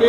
کے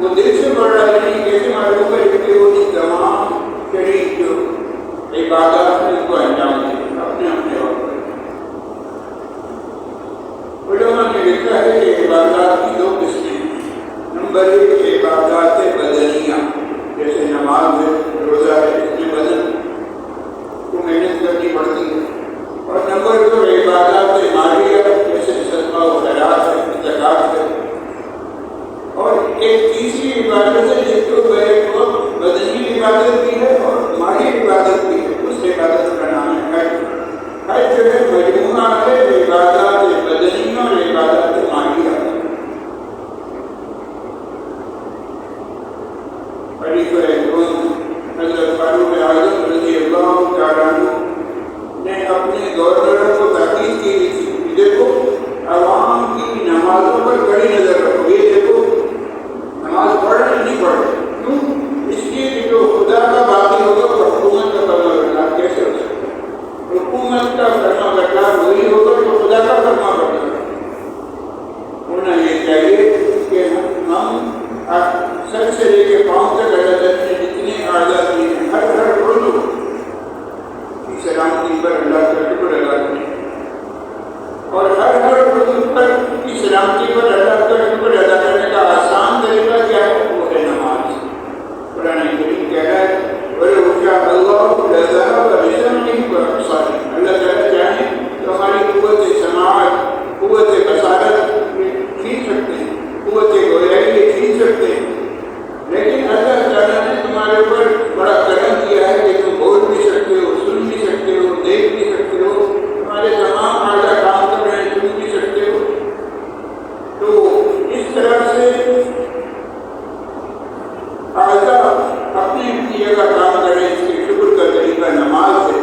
وہ دل سے پڑھ رہا ہے نہیں کیسے معلوم ہے کہ وہ تمام شریک جو عبادات ان کو انجام دے اپنے اپنے وقت پر۔ علماء نے لکھا ہے کہ عبادات کی دو قسمیں ہیں۔ نمبر ایک عبادات بدنیہ، جیسے نماز ہے، روزہ ہے، اس میں بدن کو محنت کرنی پڑتی ہے۔ اور نمبر دو عبادات مالیہ، جیسے صدقہ و خیرات ہے، زکوٰۃ ہے۔ اور ایک تیسری عبادت ہے جس کو ایک وقت بدنی عبادت بھی ہے اور مالی عبادت بھی ہے، اس عبادت کا نام ہے حج۔ حج جو ہے مجموعہ ہے عبادات بدنی اور عبادات مالیہ۔ خلیفہ حضرت فاروق اعظم رضی اللہ تعالیٰ عنہ نے اپنے گورنر کو تاکید کی تھی کہ دیکھو عوام کی نمازوں پر کڑی نظر رکھو، یہ دیکھو نماز پڑھ رہے نہیں پڑھ رہے، کیوں؟ اس لیے کہ جو خدا کا باقی ہوگا وہ حکومت کا فرما بردار کیسے ہو سکتا ہے؟ حکومت کا فرما بردار وہی ہوگا جو خدا کا فرما بردار ہے۔ ہونا یہ چاہیے کہ ہم سر سے لے کے پاؤں تک اللہ نے جتنے اعضاء دیے ہیں ہر روز کی سلامتی پر اللہ کا شکر ادا کریں، اور ہر روز پر کی سلامتی پر اللہ کا شکر ادا کرنے کا آسان طریقہ کیا ہے؟ وہ ہے نماز۔ قرآن کریم کہہ رہا ہے وَلَوْ شَاءَ اللَّهُ لَذَهَبَ بِسَمْعِهِمْ وَأَبْصَارِهِمْ، اللہ تعالیٰ چاہیں تو ہماری قوت سماعت، قوت بصارت چھین سکتے ہیں، قوت گویائی چھین سکتے ہیں، لیکن اللہ تعالیٰ نے تمہارے اوپر بڑا کرم کیا ہے کہ تم بول بھی سکتے ہو، سن بھی سکتے ہو، دیکھ بھی سکتے ہو، تمہارے تمام اعضاء کام کر رہے ہیں، سن بھی سکتے ہو۔ تو اس طرح سے اعضاء اپنی اپنی جگہ کام کریں، اس کے شکر کا طریقہ نماز ہے۔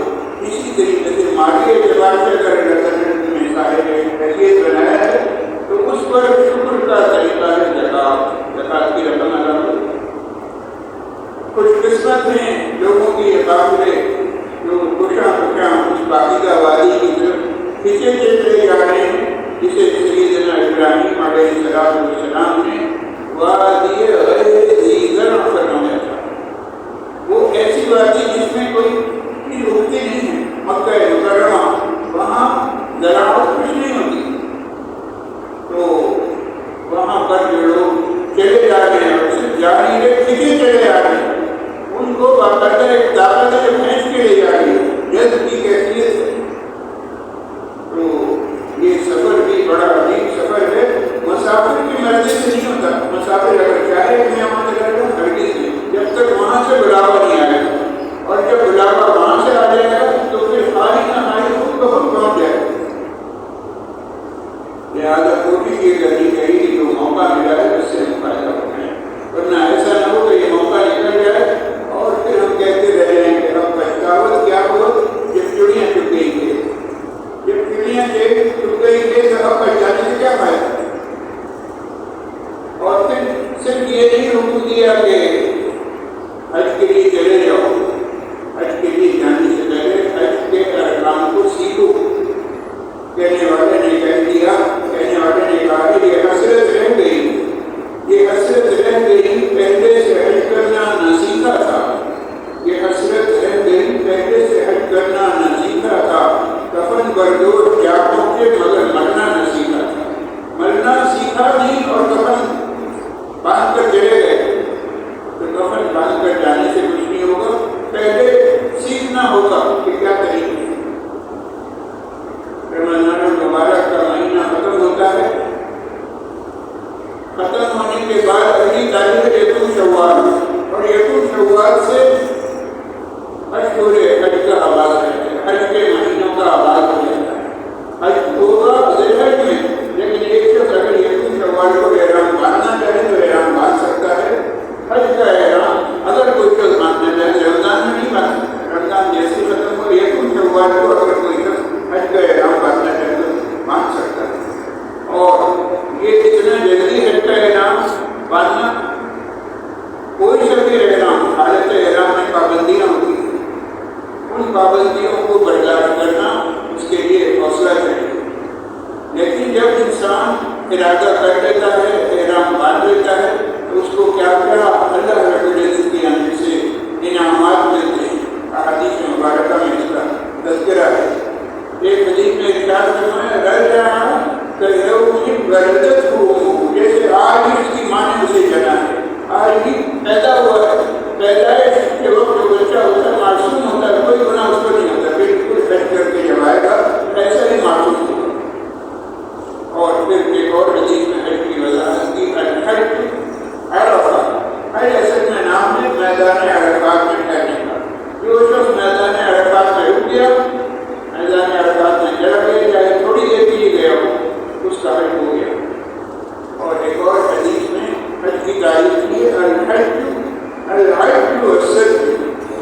اسی طریقے سے مالی اعتبار سے اگر اللہ تعالیٰ نے تمہیں صاحب حیثیت بنایا ہے تو اس پر شکر کا طریقہ ہے زکوٰۃ، زکوٰۃ کی رقم ادا کرو۔ خوش قسمت ہیں لوگوں کی یہ قابل جو خوشاں اس پاکیزہ وادی کی طرف کھینچے چلے جا رہے ہیں، جسے سیدنا ابراہیم علیہ السلام نے وادی غیر ذی زرع فرمایا تھا۔ وہ ایسی وادی جس میں کوئی اگتی نہیں ہے، مکہ مکرمہ، وہاں زراعت کچھ نہیں ہوتی، تو وہاں پر جو لوگ چلے جا رہے ہیں اور صرف جا نہیں رہے، کھینچے چلے جا رہے ہیں، ان کو باقاعدہ ایک طاقت ہے جو کھینچ کے لے جا رہی ہے، جذب کی کیفیت ہے۔ تو یہ سفر بھی بڑا عجیب سفر ہے، مسافر کی مرضی سے نہیں ہوتا۔ مسافر اگر چاہے کہ میں وہاں سے کروں ہرگز نہیں، جب تک وہاں سے بلاوا نہیں آئے گا، اور جب بلاوا وہاں سے آ جائے گا تو پھر خالی نہ خالی خود بخود پہنچ جائے گا۔ لہٰذا کوشش یہ کرنی چاہیے کہ جو موقع ملا ہے اس سے ہم فائدہ اٹھائیں، ورنہ ایسا نہ ہو کہ یہ موقع نکل جائے اور پھر ہم کہتے رہ جائیں کہ اب پچھتاوت کیا ہو جب چڑیاں چگ گئی تھے، جب چڑیاں چگ گئی تھے تو اب پہچانے سے کیا فائدہ؟ اور پھر صرف یہ نہیں حکم دیا کہ حج کے لیے چلے جاؤ، حج کے لیے جانے سے پہلے حج کے ارکان کو سیکھو۔ کہنے والے نے کہہ دیا، کہنے والے نے کہا کہ یہ حسرت رہ گئی، یہ حسرت رہ گئی، پہلے سے حج کرنا نہ سیکھا تھا، یہ حسرت رہ گئی، پہلے سے حج کرنا نہ سیکھا تھا، کفن بردوش جا پہنچے مگر مرنا نہ سیکھا تھا۔ مرنا سیکھا نہیں اور کفن باندھ کر چلے گئے، تو کفن باندھ کر جانے سے کچھ نہیں ہوگا، پہلے سیکھنا ہوگا کہ کیا طریقہ ہے۔ رمضان المبارک کا مہینہ ختم ہوتا ہے، ختم ہونے کے بعد اگلی تاریخ 1 شوال تعریف کی ہے. الحج والسد.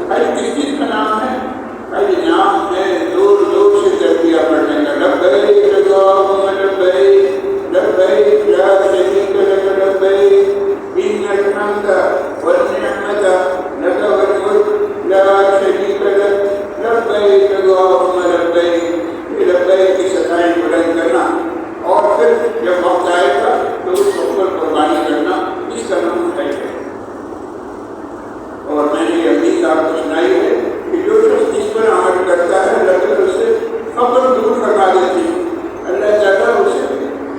حج کس چیز کا نام ہے؟ حج نام ہے زور زور سے تلبیہ پڑھنے کا. لبیک اللہم لبیک لبیک لا شریک لک لبیک ان الحمد والنعمت لک والملک لا شریک لک لبیک اللہم لبیک. یہ لبیک کی صدائیں بلند کرنا اور پھر جب وقت آئے گا تو اس وقت پر قربانی کرنا، اس کا نام ہے. اور میں نے یہ حدیث آپ کو سنائی ہے کہ جو شخص اس پر عمل کرتا ہے اللہ تعالیٰ اسے فقر دور کروا دیتے ہیں، اللہ تعالیٰ اسے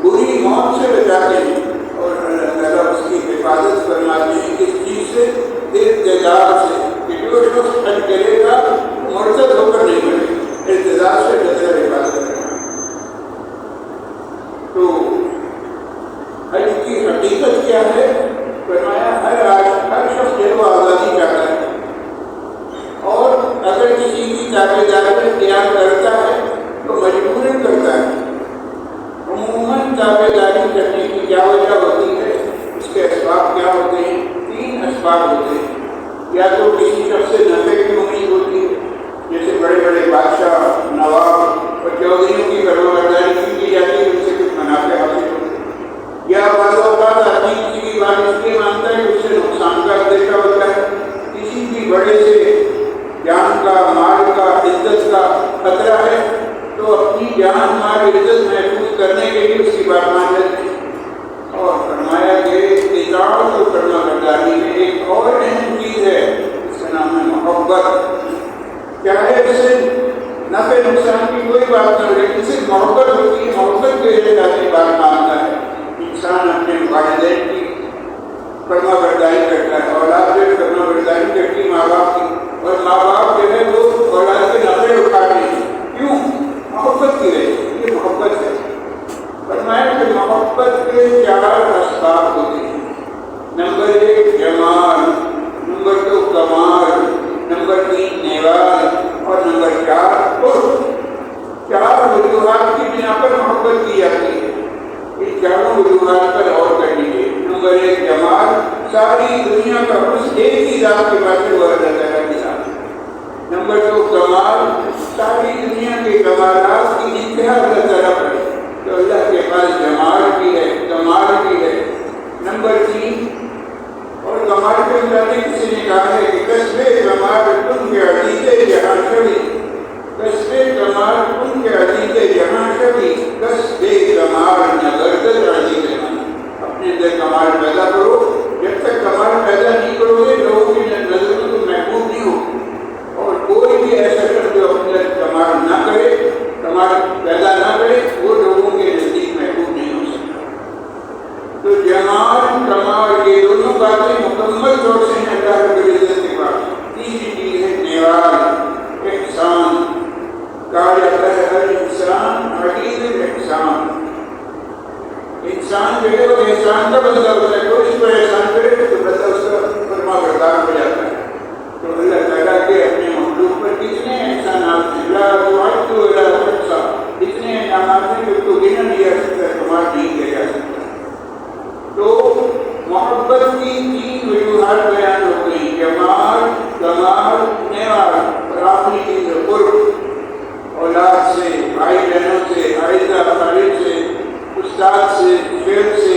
بری موت سے بچاتے ہیں اور اللہ تعالیٰ اس کی حفاظت فرماتے ہیں کس چیز سے؟ ارتداد سے. کہ جو شخص حج کرے گا مرتد ہو کر نہیں کرے گا، ارتداد سے اللہ حفاظت کرنا. تو حج کی حقیقت کیا ہے؟ فرمایا ہر شخص جو آزادی چاہتا ہے اور اگر کسی کی تابع داری اختیار کرتا ہے تو مجبوراً کرتا ہے. عموماً تابع داری کرنے کی کیا وجہ ہوتی ہے؟ اس کے اسباب کیا ہوتے ہیں؟ 3 اسباب ہوتے ہیں. یا تو کسی شخص سے نفع کی امید ہوتی ہے، جیسے بڑے بڑے بادشاہ، نواب اور چودھریوں کی فرمانبرداری کی جاتی ہے، ان سے کچھ منافع حاصل ہوتے ہیں. یا بعض اوقات آدمی کسی کی بات اس لیے مانتا ہے کہ اس سے نقصان کا اندیشہ ہوتا ہے. کسی بھی بڑے سے جان کا، مال کا، عزت کا خطرہ ہے تو اپنی جان، مال، عزت محفوظ کرنے کے لیے اس کی بات مان لیتے ہیں. اور فرمایا کہ اطاعت اور فرمانبرداری میں ایک اور اہم چیز ہے، اس کا نام ہے محبت. کیا ہے؟ اسے نفع نقصان کی کوئی بات نہ ہو لیکن صرف محبت ہوتی ہے. محبت کے لیے آدمی بات مانتا ہے. انسان اپنے والدین کی فرما برداری کرتا ہے، اولاد سے فرما برداری کرتی ہے ماں باپ کی، اور ماں باپ جو ہے وہ اولاد کے نفع اٹھاتے ہیں. کیوں؟ محبت کی وجہ سے. یہ محبت ہے. فرمایا کہ محبت کے 4 اسباب ہوتے ہیں. نمبر 1 جمال، نمبر 2 کمال، نمبر 3 نیوال اور نمبر 4 قرب. 4 وجوہات کی بنا پر محبت کی جاتی ہے. ان چاروں وجوہات پر غور کر لیجیے. نمبر 1 جمال، ساری دنیا کا حسن ایک ہی ذات کے پاس وہ اللہ تعالیٰ کی ذات. نمبر 2 کمال، ساری دنیا کے کمالات کی انتہا اللہ تعالیٰ پر ہے تو اللہ کے پاس جمال بھی ہے، کمال بھی ہے. نمبر 3 اور کمال کے مطابق کسی نے کہا ہے کہ کسبِ کمال تم کے عزیز جہاں شبی، کسبِ کمال تم کے عزیز جہاں شبی، کسبِ کمال نگردت عزیز جہاں. اپنے اندر کمال پیدا کرو. جب تک کمال پیدا نہیں کرو گے لوگوں کی نظر میں تم محبوب نہیں ہو. اور کوئی بھی ایسا شخص جو اپنے کمال نہ کرے، کمال پیدا نہ کرے، وہ لوگوں کے نزدیک محبوب نہیں ہو سکتا. تو جمال، کمال، یہ دونوں باتیں مکمل طور سے ہیں اللہ رب العزت کے پاس. تیسری چیز ہے نیوال، احسان. کہا جاتا ہے ہر انسان عزیز الاحسان. انسان جو ہے وہ احسان کا بدلہ ہوتا ہے. کوئی اس کو احسان کرے تو بدلہ اس کا فرما بردار ہو جاتا ہے. تو اللہ تعالیٰ کے اپنے مخلوق پر کتنے احسانات ہیں. لا تعد ولا تحصى. اتنے انعامات ہیں کہ تو گنا نہیں جا سکتا، شمار نہیں کیا جا سکتا. تو محبت کی 3 وجوہات بیان ہو گئی: جمال، کمال، نیوال. اور آخری چیز ہے قرب. اولاد سے، بھائی بہنوں سے، عائلہ خالد سے، استاد سے، شیخ سے.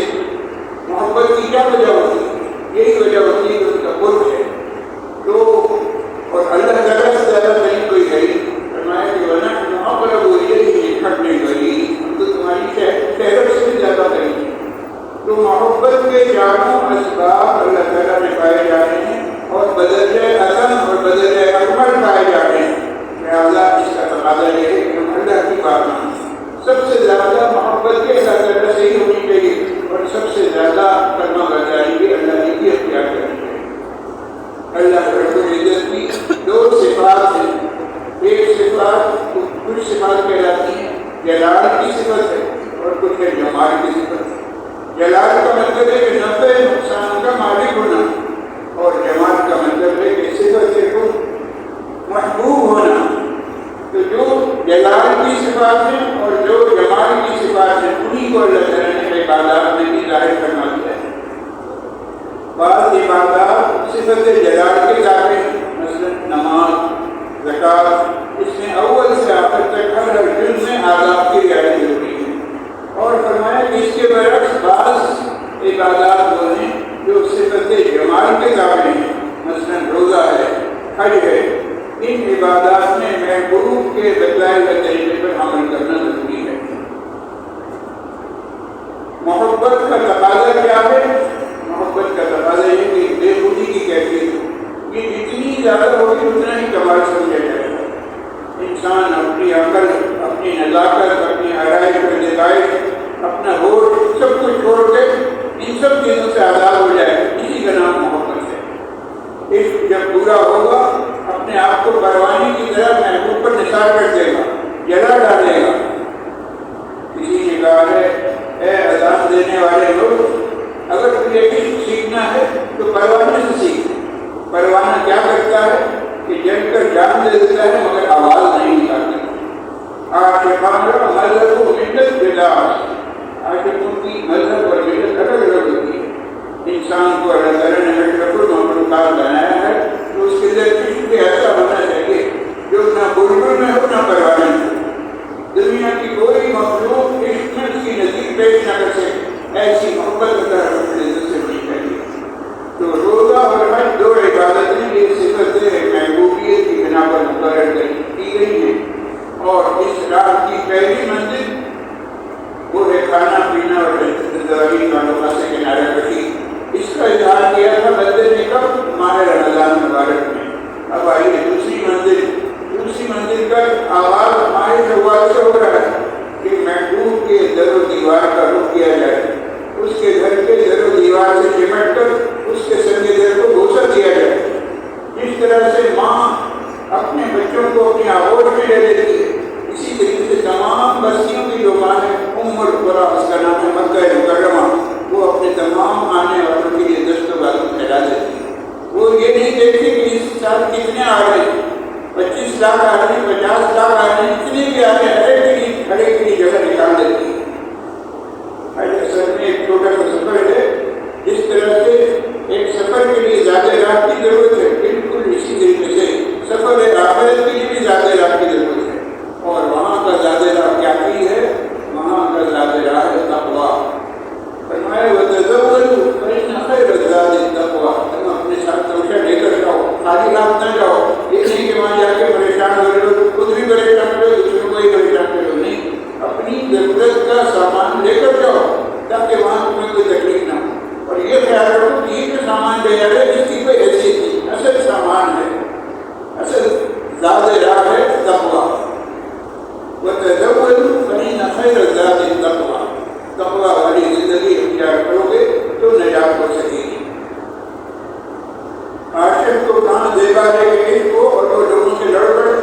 محبت کی کیا وجہ ہوتی ہے؟ یہی وجہ ہوتی ہے کہ ان کا قرب ہے. تو اور اللہ تعالیٰ سے زیادہ نہیں کوئی ہے. فرمایا کہ وَنَحْنُ أَقْرَبُ إِلَيْهِ مِنْ حَبْلِ الْوَرِيدِ. ہم تو تمہاری شہرت سے بھی زیادہ قریب ہیں. تو محبت کے 4 اسباب اللہ تعالیٰ میں پائے جا رہے ہیں اور بدرجۂ حسن اور بدرجۂ اکمل پائے جا رہے ہیں. لہٰذا اس کا تقاضا یہ ہے کہ ہم اللہ کی بات مانیں. سب سے زیادہ محبت کے اللہ تعالیٰ سے ہی ہونی چاہیے اور سب سے زیادہ فرما برداری بھی اللہ کی اختیار کرنی چاہیے. بعض عبادات صفت جلال کے تابع ہیں، مثلا نماز، زکوٰۃ، اس میں اول سے آخر تک ہر جز میں آداب کی رعایت ضروری ہے۔ اور فرمایا کہ اس کے برعکس بعض عبادات وہ ہیں جو صفت جمال کے تابع ہیں، مثلا روزہ ہے، حج ہے، ان عبادات میں محبوب کے بتلائے ہوئے طریقے پر عمل کرنا ضروری ہے۔ محبت کا تقاضا کیا ہے؟ محبت کا تقاضا یہ کہ بے خودی کی کیفیت ہو، یہ جتنی زیادہ ہوگی اتنا ہی کمال سمجھا جائے گا۔ انسان اپنی عقل، اپنی نزاکت، اپنی آرائش و نگاہش، اپنا ہوش، سب کچھ چھوڑ کے ان سب چیزوں سے آزاد ہو جائے، اسی کا نام محبت ہے۔ عشق جب پورا ہوگا اپنے آپ کو پروانی کی طرح محبوب پر نثار کر دے گا، جلا ڈالے گا۔ کسی نے کہا ہے اے اذان دینے والے لوگ، اگر تجھے عشق سیکھنا ہے تو پروانے سے سیکھ۔ پروانہ کیا کرتا ہے کہ جل کر جان دے دیتا ہے مگر آواز نہیں نکالتا۔ عاشقان کا مذہب و ملت جدا، عاشقوں کی مذہب اور ملت الگ الگ ہوتی ہے۔ انسان کو اللہ تعالیٰ نے اشرف المخلوقات بنایا ہے تو اس کے لیے عشق بھی ایسا ہونا چاہیے جو نہ بلبل میں ہو نہ پروانے میں ہو۔ دنیا کی کوئی مخلوق عشق میں اس کی نظیر پیش نہ کر سکے، ایسی محبت اللہ رب العزت سے ہونی چاہیے۔ تو روزہ اور حج دو عبادتیں یہ صفت محبوبیت کی بنا پر مقرر کی گئی ہیں، اور اس راہ کی پہلی منزل وہ ہے کھانا پینا اور رشتےداری تعلقات سے کنارہ کشی۔ اس کا اظہار کیا تھا بندے نے کب؟ ماہ رمضان مبارک میں۔ اب آئیے دوسری منزل کا آغاز ماہ شوال سے ہو رہا ہے کہ محبوب کے در و دیوار کا رخ کیا جائے، اس کے گھر کے در و دیوار سے چمٹ کر اس کے سنگ دل کو بوسہ دیا جائے۔ جس طرح سے ماں اپنے بچوں کو اپنی آغوش میں لے لیتی ہے، اسی طریقے سے تمام بستیوں کی جو ماں ہے ام القریٰ، اس کا نام ہے مکہ مکرمہ، وہ اپنے تمام آنے والوں کے لیے دست و بازو پھیلا دیتی ہے۔ وہ یہ نہیں دیکھتی کہ اس سال کتنے آ رہے ہیں، 25 لاکھ آ رہے ہیں، 50 لاکھ آ رہے ہیں، اتنے بھی آ رہے ہیں، ہر ایک کے لیے جگہ نکال دیتی ہے۔ اصل میں ایک چھوٹا سا سفر ہے، جس طرح سے ایک سفر کے لیے زیادہ راہ کی ضرورت ہے، بالکل اسی طریقے سے سفر آخرت کے لیے بھی زیادہ راہ کی ضرورت ہے۔ اور وہاں کا زیادہ راہ کیا کی ہے؟ وہاں کا زیادہ راہ ہے تقویٰ۔ فرمایا وَتَزَوَّدُوا فَإِنَّ خَيْرَ الزَّادِ التَّقْوَىٰ، تم اپنے ساتھ توشہ لے کر جاؤ، خالی ہاتھ نہ جاؤ۔ یہ نہیں کہ وہاں جا کے پریشان ہو رہے، خود بھی پریشان کرو، دوسروں کو ہی پریشان کرو، نہیں، اپنی ضرورت کا سامان لے کر جاؤ تاکہ وہاں تمہیں کوئی تکلیف نہ ہو۔ اور یہ خیال رکھو کہ یہ جو سامان لے جا رہے ہیں اس کی کوئی حیثیت نہیں، اصل سامان ہے، اصل زیادہ راہ ہے تقویٰ۔ وَتَزَوَّدُوا فَإِنَّ خَيْرَ الزَّادِ التَّقْوَىٰ، تقویٰ والی زندگی اختیار کرو گے تو نجات ہو سکے گی۔ عاشق کو کہاں دیکھا ہے کہ عشق ہو اور وہ لوگوں سے لڑ پڑے،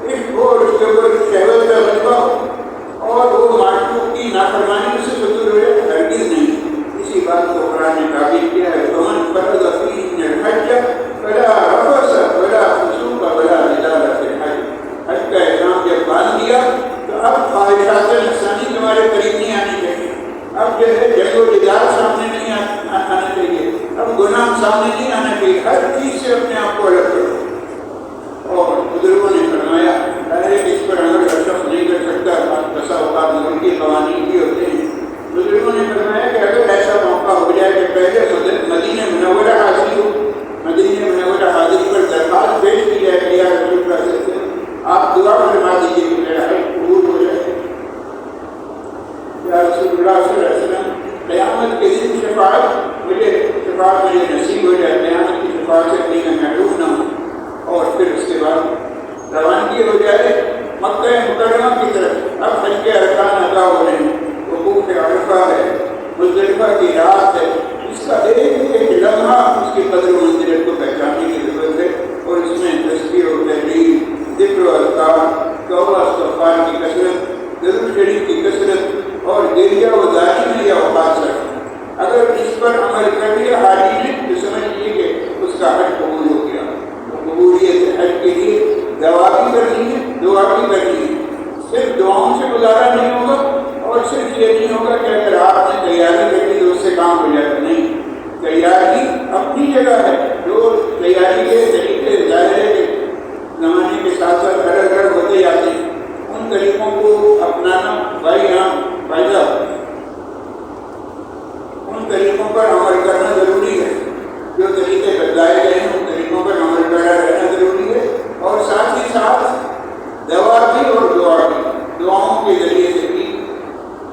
عشق ہو اور اس کے اوپر شہوت کا غلبہ ہو اور وہ معشوق کی نافرمانی سے فتور ہو جائے، ہرگز نہیں۔ اسی بات کو قرآن نے تعبیر کیا ہے، فَمَنْ فَرَضَ فِيهِنَّ الْحَجَّ فَلَا رَفَثَ وَلَا فُسُوقَ وَلَا جِدَالَ فِي الْحَجِّ۔ حج کا احرام جب باندھ دیا تو اب خواہشات نفسانی تمہارے قریب نہیں آنی چاہیے، اب جو ہے جنگ و جدال سامنے نہیں آنا چاہیے، اب گناہ سامنے نہیں آنا چاہیے، ہر چیز سے اپنے آپ کو الگ کرو۔ اور بزرگوں نے فرمایا اس پر عمل ہر شخص نہیں کر سکتا، بسا اوقات ملکی قوانین بھی ہوتے ہیں۔ بزرگوں نے فرمایا کہ اگر ایسا موقع ہو جائے کہ پہلے مدینہ منورہ حاضری ہو، مدینہ منورہ حاضری پر درخواست پیش کی جائے کہ یا رسول اللہ صلی اللہ علیہ وسلم آپ دعا فرما دیجیے کہ میرا حج قبول ہو جائے، یا رسول اللہ صلی اللہ علیہ وسلم قیامت کے دن شفاعت مجھے نصیب ہو جائے، قیامت کی شفاعت سے کہیں میں محروم نہ ہوں۔ اور پھر اس کے بعد روانگی ہو جائے مکہ مکرمہ کی طرف۔ اب حج کے ارکان ادا ہو رہے ہیں، وقوف عرفہ ہے، مزدلفہ کی رات ہے، اس کا ایک ایک لمحہ اس کی قدر و منزلت کو پہچاننے کی ضرورت ہے۔ اور اس میں تسبیح و تحلیل، ذکر و اذکار، توبہ استغفار کی کثرت، درود شریف کی کثرت اور گریہ و داعی میں یہ اوقات رکھیں۔ اگر اس پر عمل کر لیا حاجی نے تو سمجھ لیجیے کہ اس کا حج قبول ہو گیا۔ قبولیت حج کے لیے دعا بھی کرنی ہے، دعا بھی کرنی ہے، صرف دعاؤں سے گزارا نہیں ہوگا، اور صرف یہ نہیں ہوگا کہ اگر آپ نے تیاری کر لی تو اس سے کام ہو جائے، نہیں، تیاری اپنی جگہ ہے، جو تیاری کے طریقے ظاہر ہے کہ زمانے کے ساتھ ساتھ الگ الگ ہوتے جاتے ہیں، ان طریقوں کو اپنانا بھائی ہاں فائدہ، ان طریقوں پر عمل کرنا ضروری ہے، جو طریقے بتائے گئے ہیں ان طریقوں پر عمل کرنا رہنا ضروری ہے، اور ساتھ ہی ساتھ دوا بھی اور دعا بھی، دعاؤں کے ذریعے سے بھی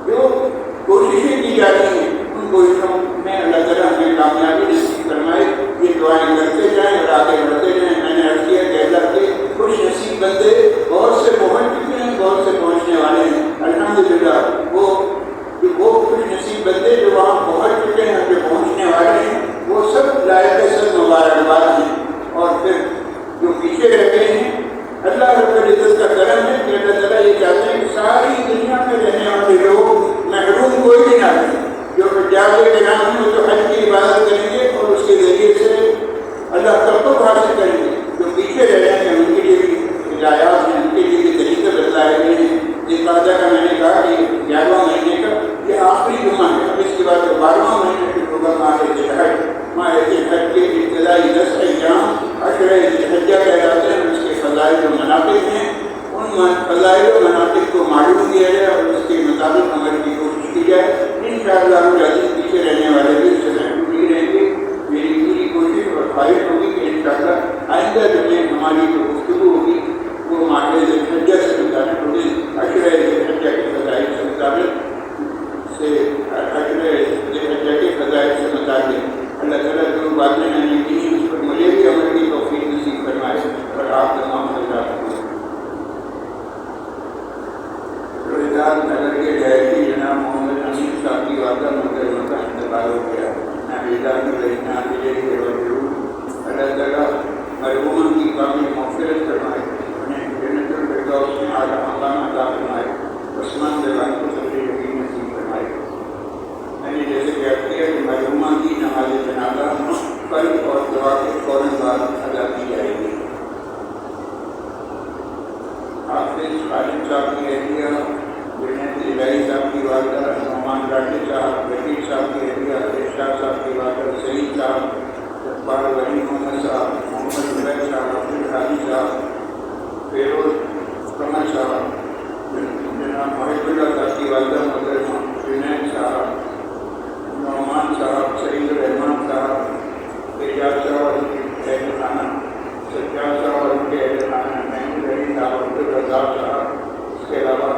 جو کوششیں کی جاتی ہیں ان کوششوں میں اللہ تعالیٰ ہمیں کامیابی نصیب فرمائے۔ یہ دعائیں کرتے جائیں اور آگے بڑھتے جائیں۔ میں نے عرض کیا کہ اللہ کے خوش نصیب بندے بہت سے پہنچ چکے ہیں، بہت سے پہنچنے والے ہیں، الحمدللہ۔ وہ خوش نصیب بندے جو وہاں پہنچ چکے ہیں، جو پہنچنے والے ہیں، وہ سب لائق سب مبارکباد ہیں۔ اور پھر جو پیچھے رہ گئے ہیں، اللہ رب العزت کا کرم ہے کہ اللہ تعالیٰ یہ چاہتے ہیں کہ ساری دنیا میں رہنے والے لوگ محروم کوئی بھی نہ رہے۔ جو حجاج کرام ہیں وہ تو حج کی عبادت کریں گے اور اس کے ذریعے سے اللہ کا قرب حاصل کریں گے۔ جو پیچھے رہ رہے ہیں ان کے لیے بھی ہدایات ہیں، ان کے لیے بھی طریقے بتلائے گئے ہیں۔ ذوالقعدہ کا میں نے کہا کہ 11واں مہینے کا یہ آخری جمعہ ہے، اب اس کے بعد 12واں مہینے شروع ہوگا ماہ ذوالحج۔ ماہ ذوالحج کے ابتدائی 10 ایام عشرہ ذوالحجہ کہلاتے ہیں، اس کے فضائل و مناقب ہیں۔ ان فضائل و مناقب کو معلوم کیا جائے اور اس کے مطابق عمل کی کوشش کی جائے۔ انشاءاللہ العزیز پیچھے رہنے والے بھی اس سے محروم نہیں رہیں گے۔ میری پوری کوشش اور خواہش ہوگی کہ انشاءاللہ آئندہ جو ہماری جو گفتگو ہوگی وہ ماہ ذوالحجہ سے متعلق ہوگی، عشرہ ذوالحجہ کے فضائل سے مطابق اللہ تعالیٰ جو باتیں میں نے کی اس پر مجھے بھی عمل کی توفیق نصیب فرمائے اور آپ تمام حضرات کو۔ روزگار نگر کے ڈائریکٹر جناب محمد امین صاحب کی والدہ محترمہ کا انتقال ہو گیا۔ اللہ تعالیٰ مرحومہ کی کامل مغفرت فرمائے، انہیں جنت الفردوس میں اعلیٰ مقام عطا فرمائے، عثمان دیوان کو سب یقین نصیب فرمائے۔ میں نے جیسے بیان کیا کہ مرحومہ کی نماز جنازہ فرض اور دعا کے فوراً بعد ادا کی جائے گی۔ حافظ خالد صاحب کی اہلیہ، جنید الہی صاحب کی والدہ نعمان راجد صاحب، رفیق صاحب کی اہلیہ ارشاد صاحب کی والدہ سعید صاحب، جبار ولی محمد صاحب، محمد زبیر صاحب، عبدالحادی صاحب، فیروز قمر صاحب، جناب محب اللہ صاحب کی والدہ محترمہ جنید صاحب، نعمان صاحب، سعید الرحمان صاحب، اعجاز صاحب اور ان کے اہل خانہ، سجاد صاحب اور ان کے اہل خانہ، محمود علی صاحب، عبدالرزاق صاحب، اس کے علاوہ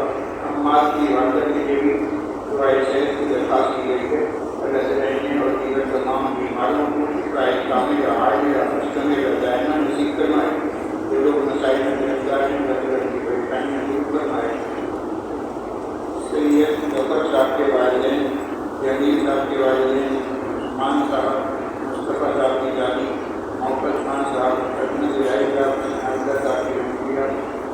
عمار کی والدہ کے لیے بھی دعائے صحت کی درخواست کی گئی ہے۔ اللہ تعالیٰ اور دیگر تمام بیماروں کو شفائے کامل عاجلہ مستمر دائمہ نصیب فرمائے۔ جو لوگ مسائل میں گرفتار ہیں اللہ تعالیٰ کی پریشانیاں دور فرمائے۔ سید ظفر صاحب کے والدین، جمیل صاحب کے والدین، عثمان صاحب، مصطفیٰ صاحب کی دادی، محمد خان صاحب، احمد الہی صاحب، حامدہ صاحب کی رحمتیہ،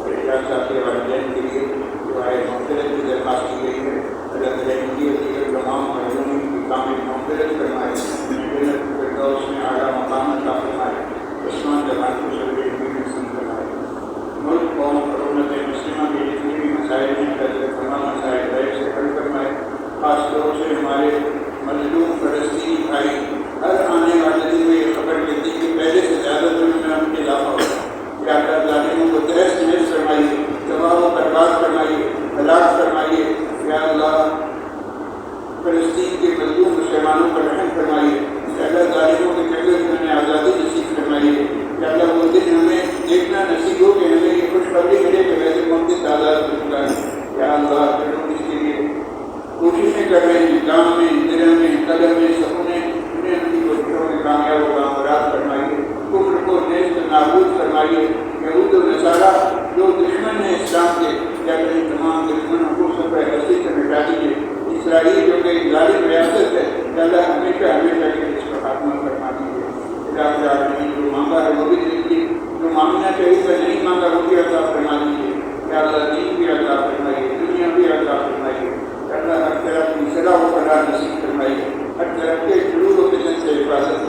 اعجاز صاحب کے والدین کے لیے دعائے مغفرت کی درخواست کی گئی ہے۔ اللہ تعالیٰ ان کی دیگر تمام مرحومین کی کامل مغفرت فرمائے، جنت الفردوس میں اعلیٰ مقام عطا فرمائے، عثمان جوان کو سب یقین نصیب فرمائے۔ ملک قوم اور امت مسلمہ کے جتنے بھی مسائل ہیں اللہ تمام مسائل غیب سے حل فرمائے۔ خاص طور سے ہمارے مظلوم فلسطینی بھائی ہر آنے والے دن میں یہ خبر ملتی کہ پہلے سے زیادہ ظلم میں ان کے اضافہ ہوگا۔ یا اللہ ظالموں کو تہس نہس فرمائیے، تباہ و برباد فرمائیے، ہلاک فرمائیے۔ یا اللہ فلسطین کے مظلوم مسلمانوں پر رحم فرمائیے۔ یا اللہ ظالموں کے جنگل میں ہمیں آزادی نصیب فرمائیے۔ یا اللہ وہ دن ہمیں دیکھنا نصیب ہو کہ ہمیں یہ خوشخبری ملے کہ بیت المقدس آزاد ہو چکا ہے۔ یا اللہ جو لوگ اس کے لیے کوششیں کر رہے ہیں، کام میں، دلوں میں، قدم میں، سپنے، انہیں ان کی کوششوں میں کامیاب و کامراد فرمائیے۔ کفر کو نیست نابود فرمائیے۔ یہود و نصارہ جو دشمن ہیں اسلام کے، یا ان تمام دشمنوں کو سب ہستی سے مٹا دیجیے۔ اسرائیل جو کہ ظالم ریاست ہے، اللہ ہمیشہ ہمیشہ کے اس کا خاتمہ فرما دیجیے۔ الہ العالمین جو مانگا ہے وہ بھی دیجیے، جو مانگنا چاہیے وہ نہیں مانگا وہ بھی عطا فرما دیجیے۔ یا اللہ دین بھی عطا فرمائیے، دنیا بھی عطا فرمائیے۔ اللہ ہر طرف کی صلاح و فلاح نصیب فرمائیے، ہر طرف کے شرور و فتن سے حفاظت